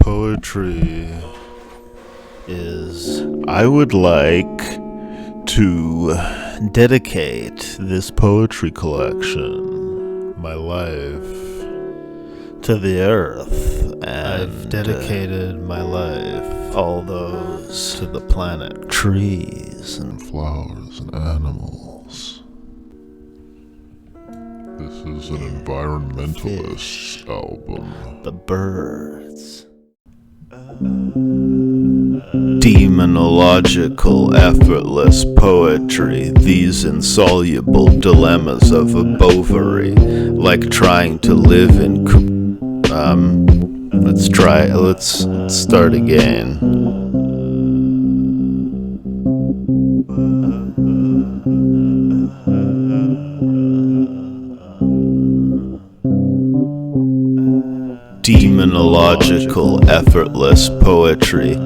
poetry is I would like to dedicate this poetry collection, my life, to the earth. And I've dedicated my life, all those, to the planet, trees and flowers and animals. This is an environmentalist album. The birds. Demonological, effortless poetry, these insoluble dilemmas of a bovary, like trying to live in let's start again. Demonological, effortless poetry,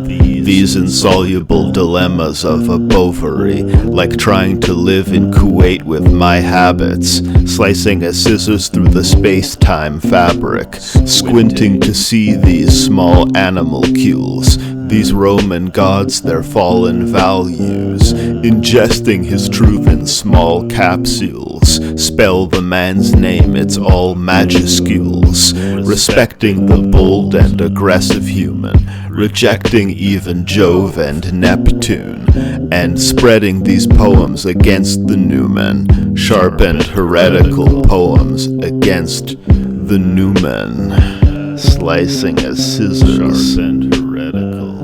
these insoluble dilemmas of a bovary, like trying to live in Kuwait with my habits, slicing a scissors through the space-time fabric, squinting to see these small animalcules, these Roman gods, their fallen values, ingesting his truth in small capsules, spell the man's name, it's all majuscules, respecting the bold and aggressive human, rejecting even Jove and Neptune, and spreading these poems against the Newman, sharp and heretical poems against the Newman, slicing as scissors, sharp and heretical.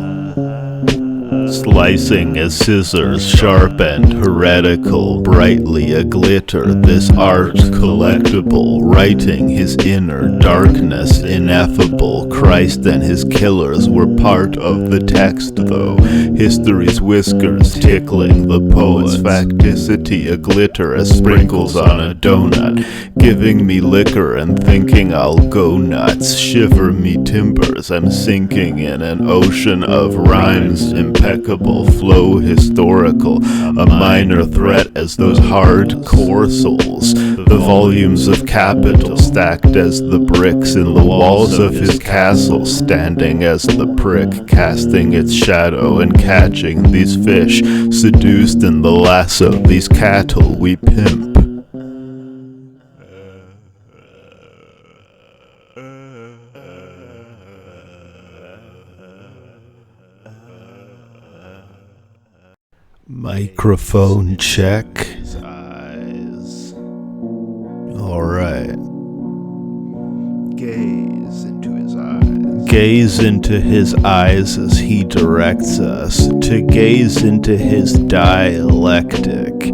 Slicing as scissors, sharp and heretical, brightly aglitter, this art collectible, writing his inner darkness ineffable. Christ and his killers were part of the text though, history's whiskers tickling the poet's facticity, a glitter as sprinkles on a donut, giving me liquor and thinking I'll go nuts, shiver me timbers, I'm sinking in an ocean of rhymes, impeccable flow historical, a minor threat as those hardcore souls, the volumes of capital stacked as the bricks in the walls of his castle, standing as the prick, casting its shadow and catching these fish, seduced in the lasso, these cattle we pimp. Microphone check. Alright. Gaze into his eyes. Gaze into his eyes as he directs us to gaze into his dialectic.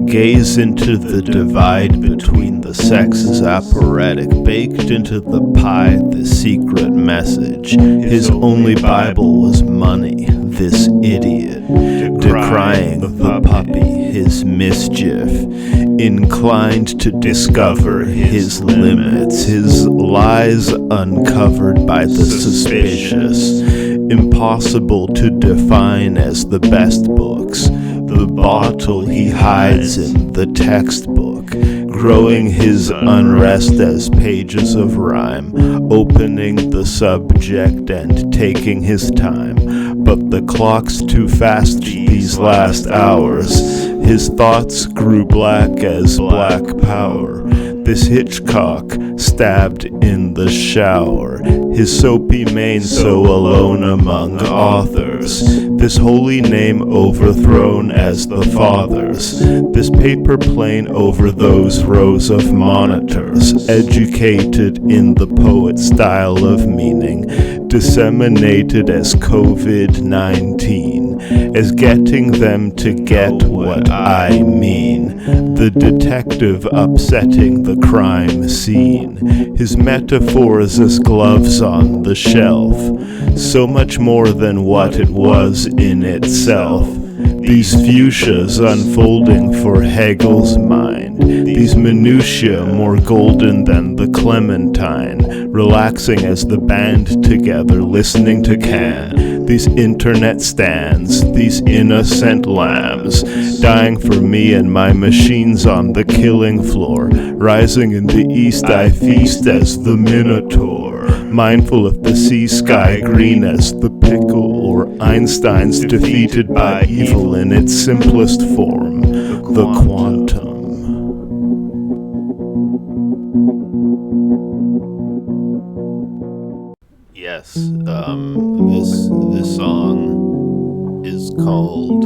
Gaze into the divide between the sexes apparatic, baked into the pie, the secret message. His only Bible was money, this idiot, decrying the puppy, his mischief, inclined to discover his limits, his lies uncovered by the suspicious, impossible to define as the best books, the bottle he hides in the textbook, growing his unrest as pages of rhyme, opening the subject and taking his time, but the clock's too fast these last hours, his thoughts grew black as black power, this Hitchcock stabbed in the shower, his soapy mane so alone among authors, this holy name overthrown as the fathers, this paper plane over those rows of monitors, educated in the poet's style of meaning, disseminated as COVID-19, as getting them to get what I mean, the detective upsetting the crime scene, his metaphors as gloves on the shelf, so much more than what it was in itself. These fuchsias unfolding for Hegel's mind, these minutiae more golden than the clementine, relaxing as the band together listening to Can, these internet stands, these innocent lambs, dying for me and my machines on the killing floor, rising in the east I feast as the Minotaur. mindful of the sea sky green as the pickle, or Einstein's defeated by evil in its simplest form, the quantum. Yes, this song is called,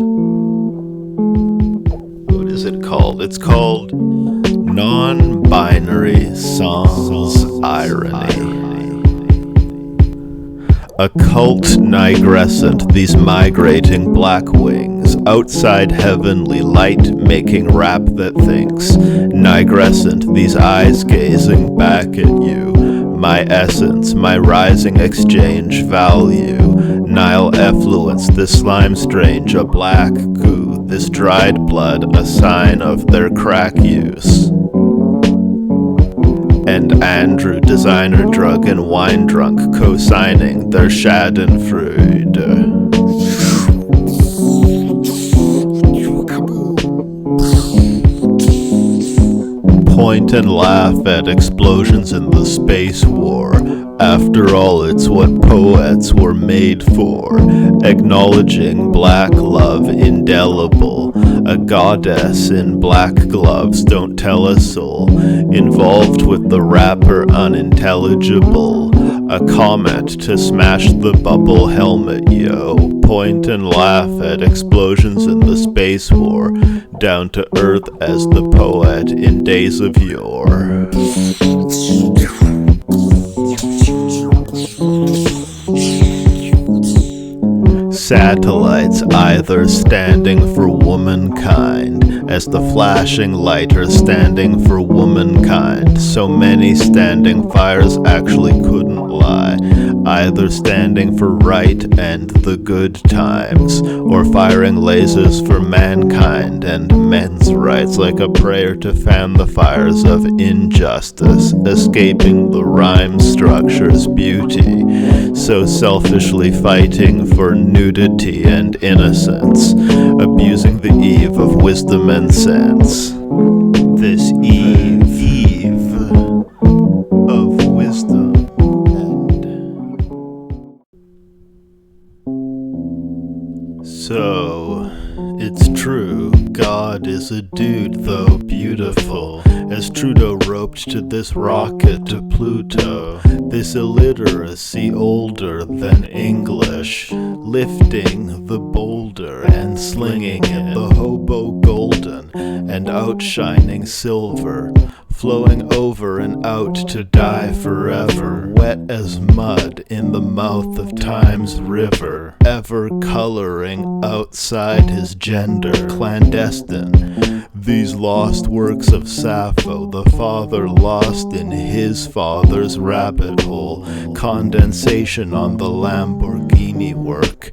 what is it called? It's called Non-Binary Songs Irony. Occult nigrescent, these migrating black wings, outside heavenly light making rap that thinks. Nigrescent, these eyes gazing back at you. My essence, my rising exchange value. Nile effluence, this slime strange, a black goo. This dried blood, a sign of their crack use. And Andrew, designer drug and wine drunk, co-signing their Schadenfreude. Point and laugh at explosions in the space war. After all, it's what poets were made for. Acknowledging black love indelible. A goddess in black gloves, don't tell a soul. Involved with the rapper unintelligible. A comet to smash the bubble helmet, yo. Point and laugh at explosions in the space war. Down to earth as the poet in days of yore. Satellites either standing for womankind, as the flashing light are standing for womankind. So many standing fires actually couldn't lie, either standing for right and the good times, or firing lasers for mankind and men's rights, like a prayer to fan the fires of injustice, escaping the rhyme structure's beauty, so selfishly fighting for nudity and innocence, abusing the eve of wisdom and sense. This eve of wisdom and... So, it's true, God is a dude, though beautiful, as Trudeau roped to this rocket to Pluto. This illiteracy older than English, lifting the boulder and slinging it, the hobo golden and outshining silver, flowing over and out to die forever, wet as mud in the mouth of time's river, ever coloring outside his gender, clandestine. These lost works of Sappho, the father lost in his father's rabbit hole, condensation on the Lamborghini work,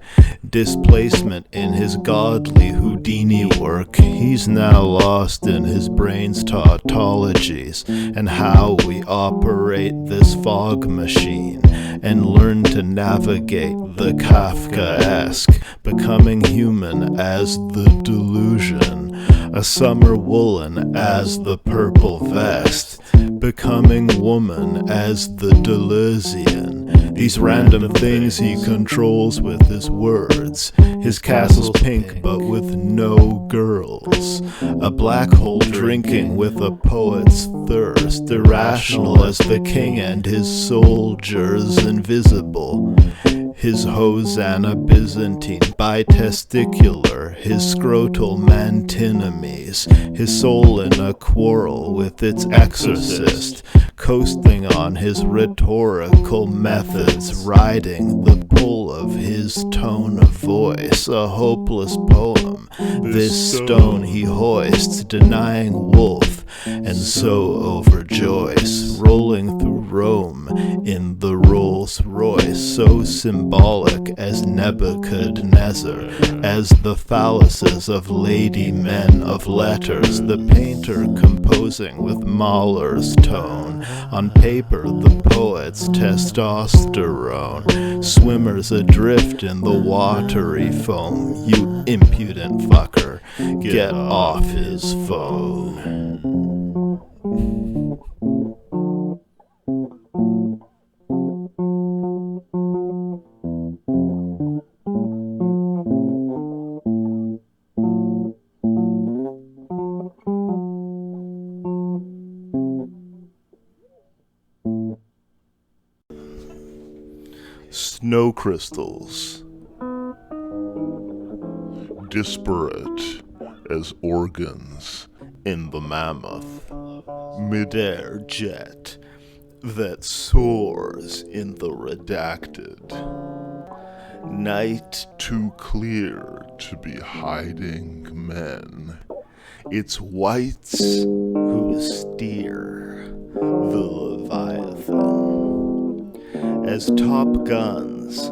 displacement in his godly Houdini work. He's now lost in his brain's tautologies and how we operate this fog machine, and learn to navigate the Kafkaesque, becoming human as the delusion, a summer woolen as the purple vest, becoming woman as the delusion. These random things he controls with his words. His castle's pink but with no girls. A black hole drinking with a poet's thirst. Irrational as the king and his soldiers invisible. His Hosanna Byzantine bitesticular, his scrotal Mantinomies, his soul in a quarrel with its exorcist, coasting on his rhetorical methods, riding the pull of his tone of voice, a hopeless poem, this stone he hoists, denying wolf, and so over Joyce, rolling through Rome in the Rolls Royce, so symbolic as Nebuchadnezzar, as the phalluses of lady men of letters, the painter composing with Mahler's tone, on paper the poet's testosterone, swimmers adrift in the watery foam, you impudent fucker, get off his phone. snow crystals, disparate as organs in the mammoth, mid-air jet that soars in the redacted, night too clear to be hiding men. It's whites who steer the Leviathan. As Top Guns,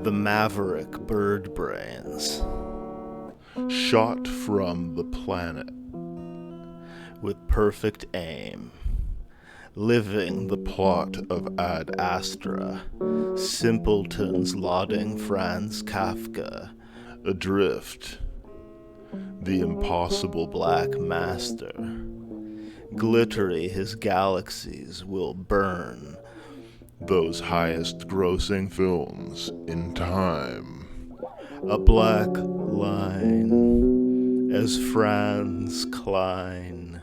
the maverick bird brains, shot from the planet with perfect aim, living the plot of Ad Astra, simpletons lauding Franz Kafka, adrift, the impossible black master. Glittery his galaxies will burn, those highest grossing films in time. A black line as Franz Klein.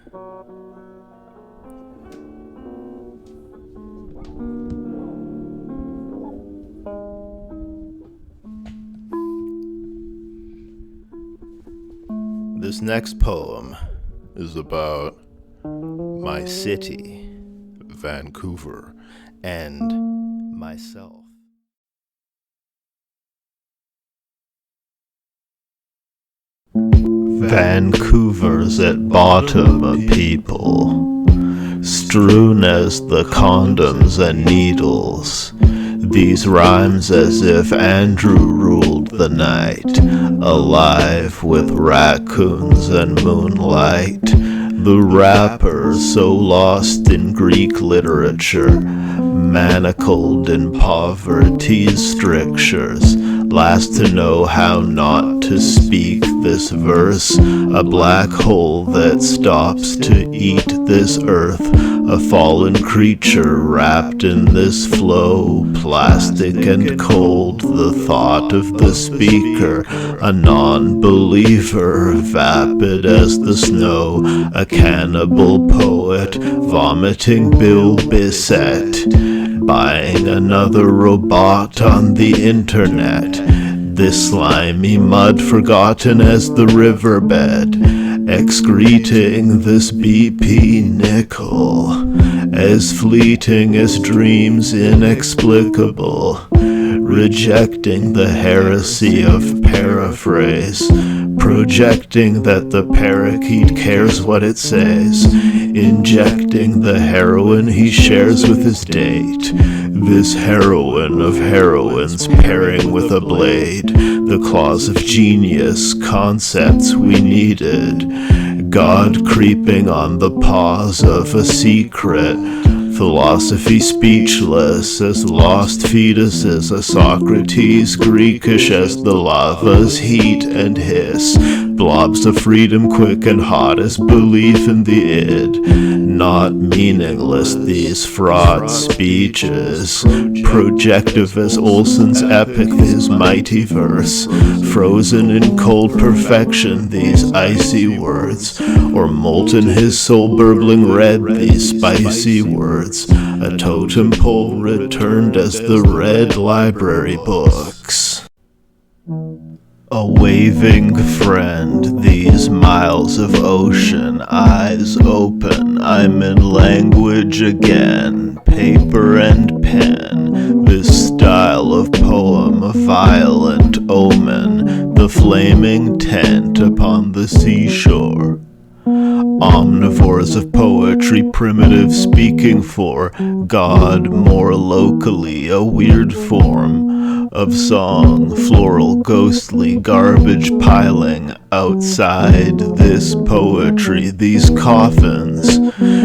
This next poem is about my city, Vancouver, and myself. Vancouver's at bottom of people, strewn as the condoms and needles. These rhymes as if Andrew ruled the night, alive with raccoons and moonlight. The rapper so lost in Greek literature, manacled in poverty's strictures, last to know how not to speak this verse. A black hole that stops to eat this earth, a fallen creature wrapped in this flow, plastic and cold, the thought of the speaker, a non-believer, vapid as the snow, a cannibal poet, vomiting Bill Bissett, buying another robot on the internet, this slimy mud forgotten as the riverbed, excreting this BP nickel, as fleeting as dreams inexplicable, rejecting the heresy of paraphrase, projecting that the parakeet cares what it says, injecting the heroin he shares with his date, this heroine of heroines pairing with a blade, the claws of genius, concepts we needed, God creeping on the paws of a secret, philosophy speechless as lost fetuses, a Socrates Greekish as the lava's heat and hiss, blobs of freedom quick and hot as belief in the id, not meaningless these fraught speeches, projective as Olson's epic his mighty verse, frozen in cold perfection these icy words, or molten his soul burbling red these spicy words, a totem pole returned as the red library books. A waving friend, these miles of ocean, eyes open, I'm in language again, paper and pen, this style of poem, a violent omen, the flaming tent upon the seashore. Omnivores of poetry, primitive speaking for God more locally, a weird form of song, floral, ghostly, garbage piling outside this poetry, these coffins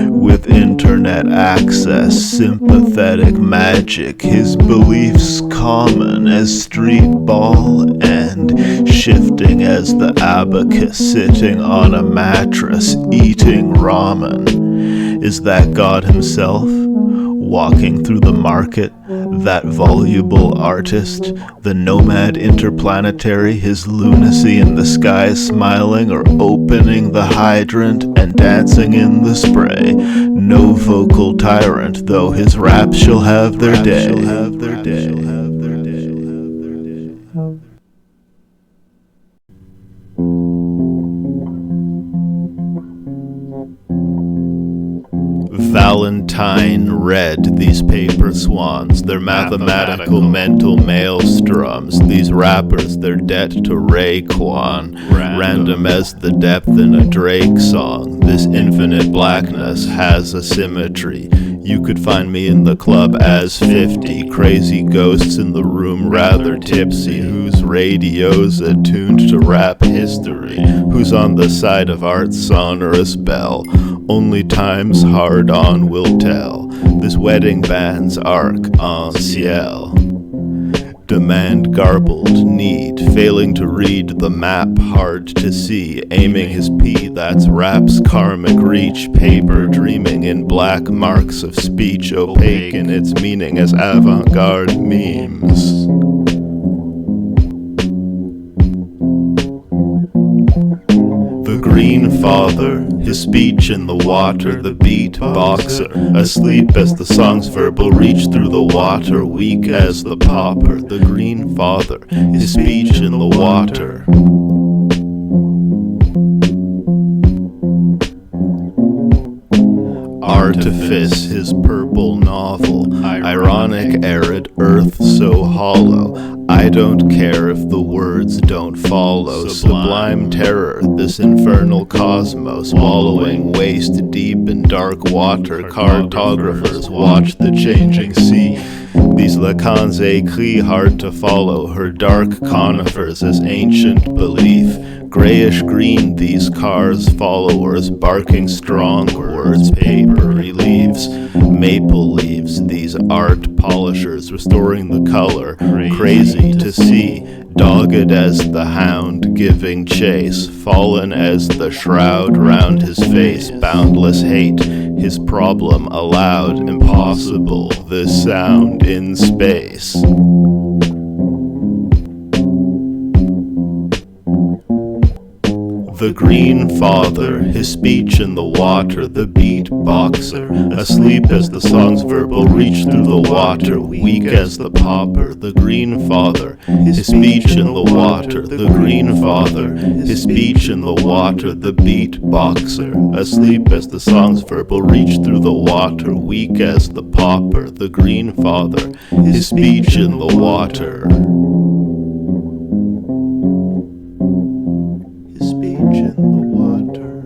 with internet access, sympathetic magic, his beliefs common as street ball and shifting as the abacus sitting on a mattress eating ramen. Is that God himself? Walking through the market, That voluble artist, the nomad interplanetary, his lunacy in the sky, smiling or opening the hydrant and dancing in the spray. No vocal tyrant, though his raps shall have their day. Valentine read these paper swans, their mathematical mental maelstroms. These rappers, their debt to Raekwon, random as the depth in a Drake song. This infinite blackness has a symmetry. You could find me in the club as 50 crazy ghosts in the room, rather tipsy. Whose radio's attuned to rap history? Who's on the side of art's sonorous bell? Only time's hard on will tell. This wedding band's arc-en-ciel. Demand garbled, need, failing to read the map, hard to see, aiming his P, that's rap's karmic reach, paper dreaming in black marks of speech, opaque in its meaning as avant-garde memes. The green father, his speech in the water, the beat boxer, asleep as the song's verbal reach through the water, weak as the popper. The green father, his speech in the water. Artifice, his purple novel, ironic, arid earth so hollow. I don't care if the words don't follow. Sublime terror, this infernal cosmos, wallowing waist deep in dark water. Cartographers watch the changing sea. These Lacan's écrits hard to follow, her dark conifers as ancient belief. Grayish green, these cars' followers, barking strong words, papery leaves. Maple leaves, these art polishers, restoring the color, crazy to see. Dogged as the hound giving chase, fallen as the shroud round his face. Boundless hate, his problem allowed, impossible, this sound in space. The green father, his speech in the water, the beat boxer, asleep as the song's verbal reach through the water, weak as the popper. The green father, his speech in the water, the green father, his speech in the water, the beat boxer, asleep as the song's verbal reach through the water, weak as the popper. The green father, his speech in the water. In the water.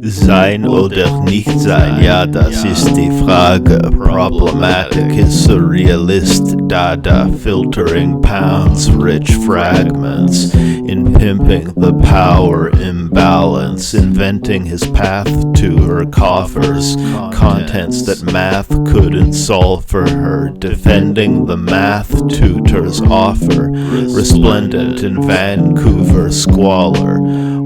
Sein oder nicht sein, ja, das ist die Frage. Problematic is surrealist dada, filtering pounds, rich fragments, in pimping the power imbalance, inventing his path to her coffers, contents that math couldn't solve for her, defending the math tutor's offer, resplendent in Vancouver squalor.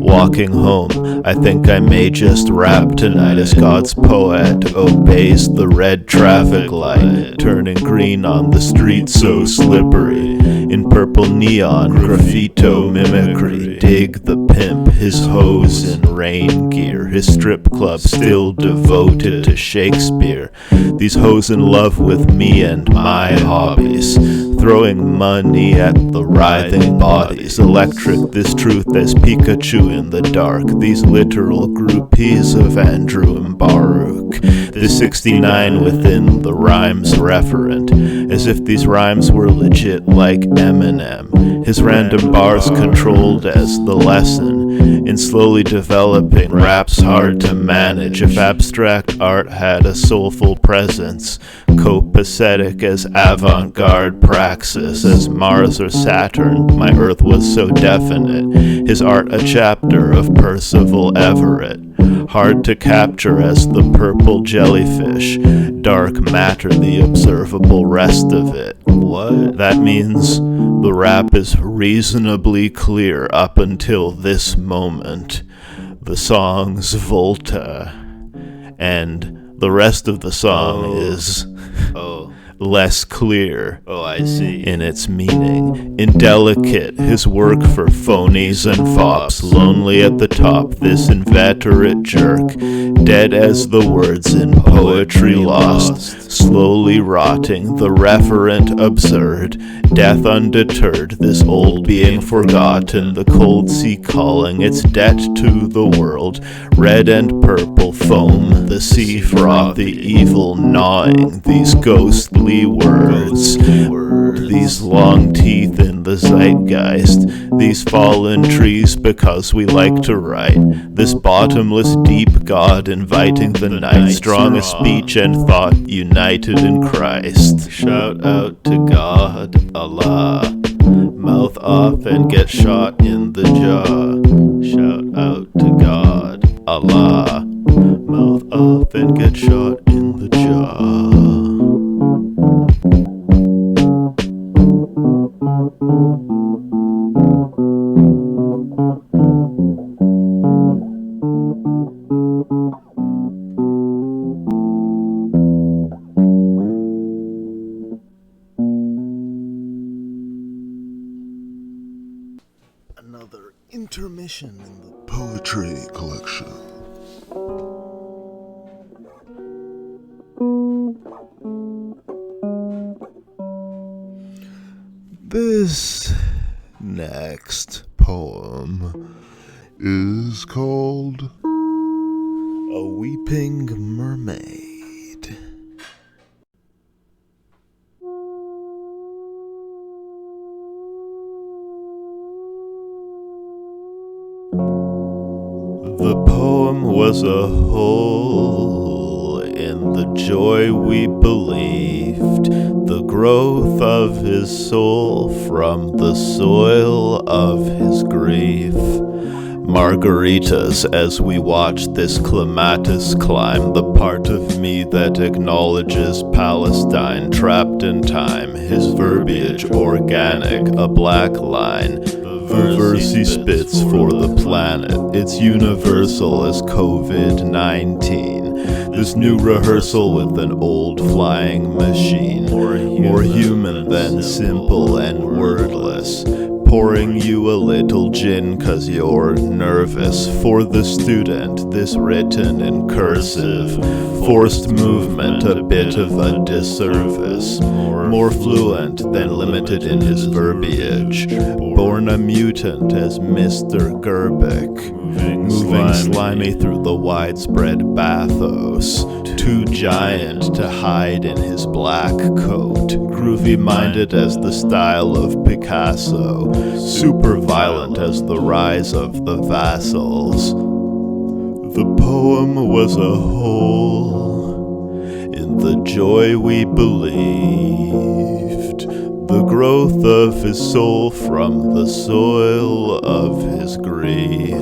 Walking home, I think I may just rap tonight as God's poet obeys the red traffic light, turning green on the street so slippery. In purple neon, graffito mimicry, dig the pimp, his hose in rain gear, his strip club still devoted to Shakespeare. These hoes in love with me and my hobbies, throwing money at the writhing bodies. Electric, this truth as Pikachu in the dark. These literal groupies of Andrew Mbaruk. The 69 within the rhymes referent, as if these rhymes were legit like Eminem. His random bars controlled as the lesson. in slowly developing. Rap's hard to manage. If abstract art had a soulful presence, copacetic as avant-garde praxis, as Mars or Saturn, my Earth was so definite. His art a chapter of Percival Everett, hard to capture as the purple jellyfish, dark matter the observable rest of it. What? That means the rap is reasonably clear up until this moment. The song's Volta, and the rest of the song is less clear I see. in its meaning. Indelicate, his work for phonies and fops, lonely at the top, this inveterate jerk, dead as the words in poetry lost, slowly rotting, the referent absurd, death undeterred, this old being forgotten, the cold sea calling its debt to the world, red and purple foam, the sea froth, the evil gnawing, these ghostly words, these long teeth in the zeitgeist, these fallen trees because we like to write, this bottomless deep God inviting the night, strong as speech and thought united in Christ. Shout out to God, Allah, mouth off and get shot in the jaw. Shout out to God, Allah, mouth off and get shot in the jaw. Another intermission in the Poetry collection. This next poem Is called A Weeping Mermaid. The poem was a hole in the joy we believed, the growth of his soul from the soil of his grief. Margaritas as we watch this clematis climb, the part of me that acknowledges Palestine trapped in time, his verbiage organic, a black line. The verse he spits for the planet, it's universal as COVID-19. This new rehearsal with an old flying machine, more human than simple and wordless. Pouring you a little gin 'cause you're nervous. For the student, this written in cursive. Forced movement, a bit of a disservice. More fluent than limited in his verbiage. Born a mutant as Mr. Gerbic. Moving slimy through the widespread bathos. Too giant to hide in his black coat. Groovy-minded as the style of Picasso. Super violent as the rise of the vassals. The poem was a hole in the joy we believed, the growth of his soul from the soil of his grief.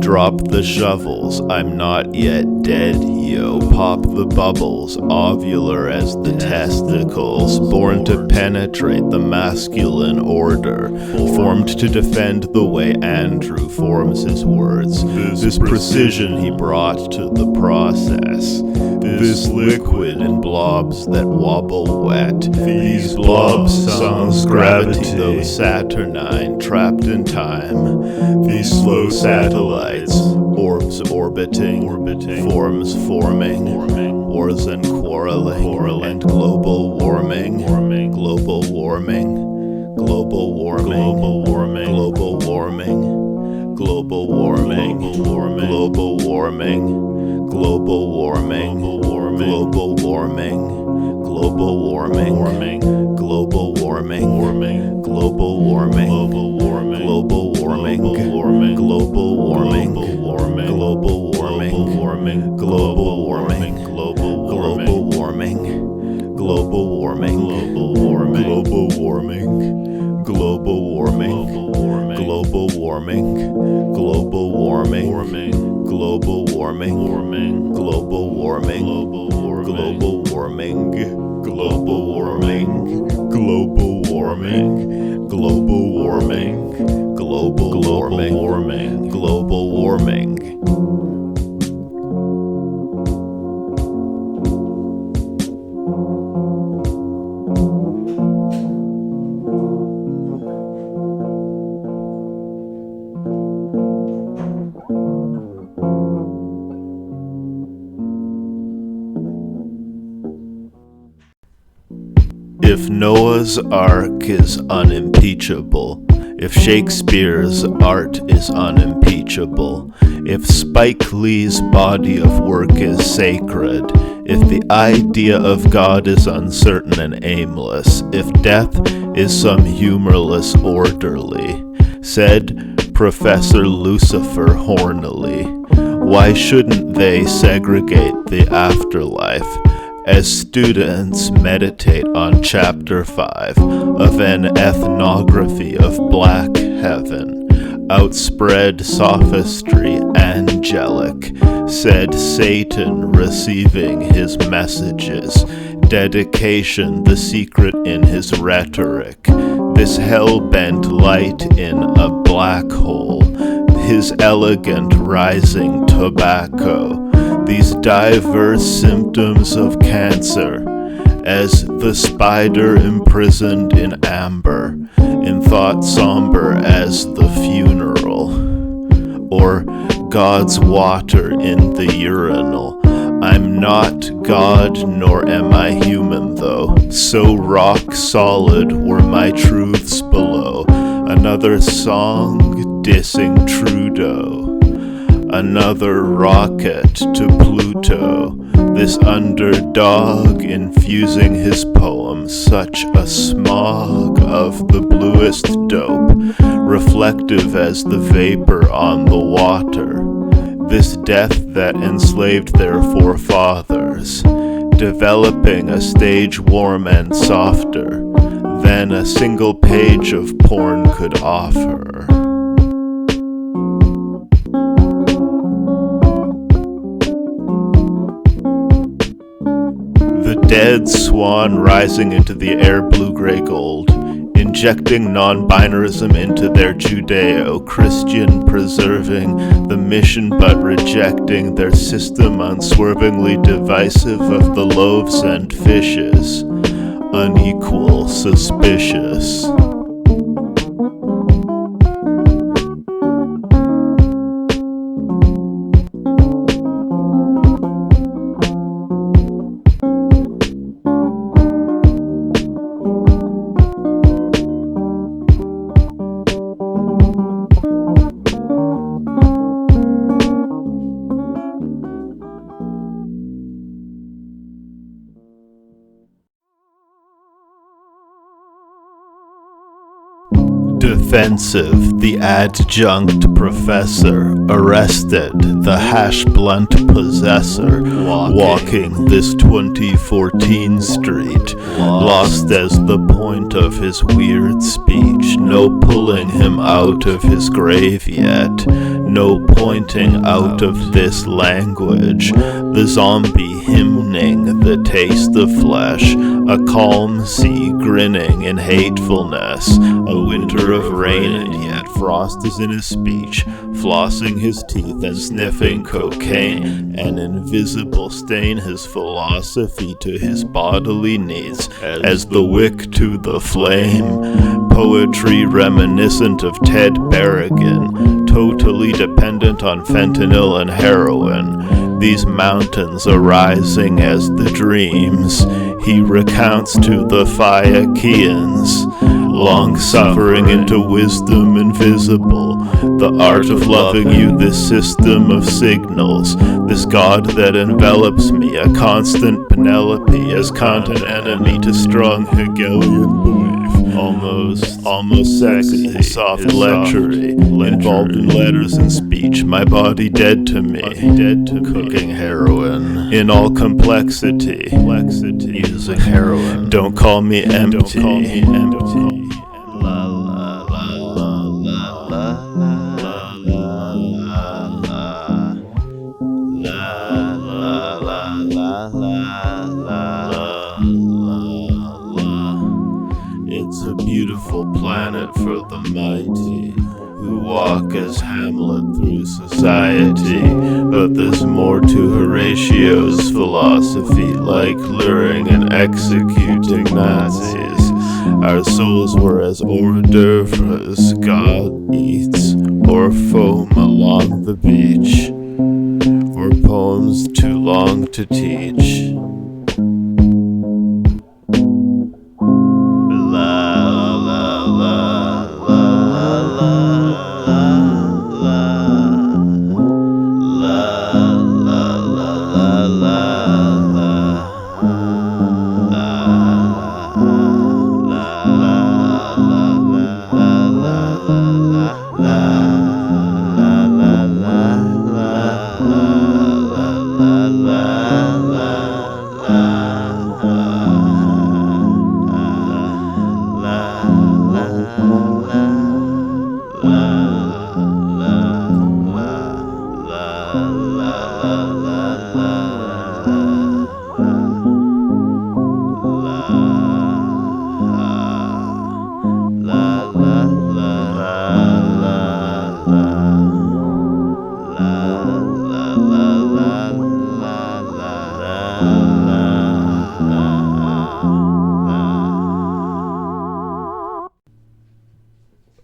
Drop the shovels, I'm not yet dead, yo. Pop the bubbles, ovular as the testicles. Born to penetrate the masculine order. Formed to defend the way Andrew forms his words. This precision he brought to the process. This liquid in blobs that wobble wet. These blobs songs gravity, though saturnine, trapped in time. These slow satellites, orbs orbiting, forms forming, wars and quarreling, and global warming, global warming, global warming, global warming, global warming, global warming, global warming, global warming, global warming, global warming, global warming, global warming, global warming, global warming, global warming, global warming, global warming, global warming, global warming, global warming, global warming, global warming, global warming, global warming, global warming, global warming, global warming, global warming, global warming, global warming, global warming, global warming. If Noah's Ark is unimpeachable, if Shakespeare's art is unimpeachable, if Spike Lee's body of work is sacred, if the idea of God is uncertain and aimless, if death is some humorless orderly, said Professor Lucifer Hornily, why shouldn't they segregate the afterlife? As students meditate on Chapter 5 of an ethnography of black heaven, outspread sophistry angelic, said Satan receiving his messages, dedication the secret in his rhetoric, this hell-bent light in a black hole, his elegant rising tobacco, these diverse symptoms of cancer, as the spider imprisoned in amber, in thought somber as the funeral, or God's water in the urinal. I'm not God, nor am I human, though, so rock solid were my truths below. Another song dissing Trudeau, another rocket to Pluto, this underdog infusing his poem such a smog of the bluest dope, reflective as the vapor on the water, this death that enslaved their forefathers, developing a stage warm and softer than a single page of porn could offer. Dead swan rising into the air blue-gray gold, injecting non-binarism into their Judeo-Christian, preserving the mission but rejecting their system, unswervingly divisive of the loaves and fishes, unequal, suspicious. Defensive, the adjunct professor, arrested, the hash blunt possessor, walking this 2014 street, lost as the point of his weird speech, no pulling him out of his grave yet, no pointing out of this language, the zombie hymning the taste of flesh, a calm sea grinning in hatefulness, a winter of rain and yet frost is in his speech, flossing his teeth and sniffing cocaine, an invisible stain his philosophy to his bodily needs, as the wick to the flame, poetry reminiscent of Ted Berrigan, totally dependent on fentanyl and heroin, these mountains arising as the dreams he recounts to the Phaeacians, long-suffering into wisdom invisible, the art of loving you, this system of signals, this God that envelops me, a constant Penelope, as Kant an enemy to strong Hegelian belief. almost sexy, soft lechery, involved in letters and speech, my body dead to me, cooking heroin in all complexity, using heroin, don't call me empty. La la la la la la la la It's a beautiful planet for the mighty who walk as Hamlet through society. But there's more to Horatio's philosophy, like luring and executing Nazis. Our souls were as hors d'oeuvres God eats, or foam along the beach, or poems too long to teach.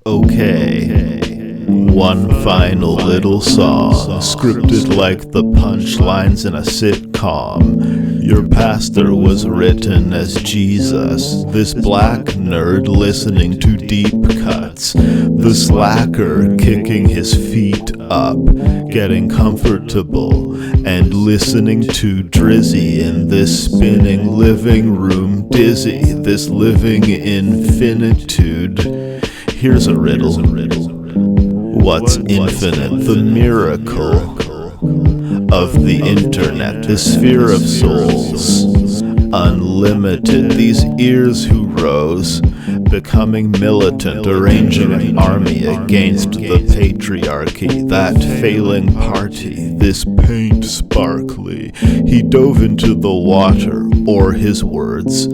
Okay, one final little song, scripted like the punchlines in a sitcom. Your pastor was written as Jesus, this black nerd listening to deep cuts, the slacker kicking his feet up, getting comfortable, and listening to Drizzy in this spinning living room dizzy, this living infinitude. Here's a riddle. What's infinite? The miracle of the internet, the sphere of souls, unlimited. These ears who rose, becoming militant, arranging an army against the patriarchy, that failing party, this paint sparkly. He dove into the water, or his words,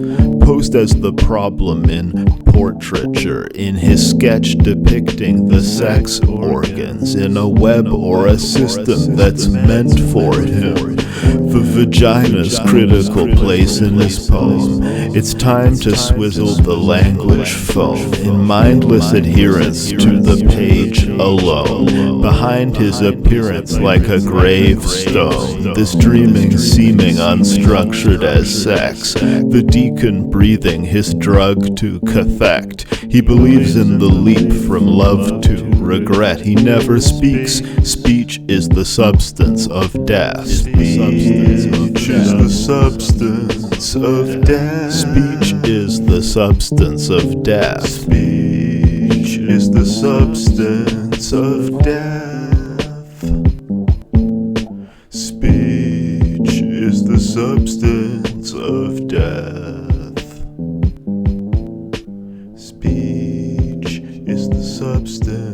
posed as the problem in portraiture, in his sketch depicting the sex organs, in a web or a system that's meant for him. The vagina's critical place in this poem. It's time to swizzle the language foam in mindless adherence to the page alone. Behind his appearance like a gravestone, this dreaming seeming unstructured as sex, the deacon breathing his drug to cathect. He believes in the leap from love to regret. He never speaks. Speech is the substance of death. Speech is the substance of death. Speech is the substance of death. Speech is the substance of death. Speech is the substance of death. Speech is the substance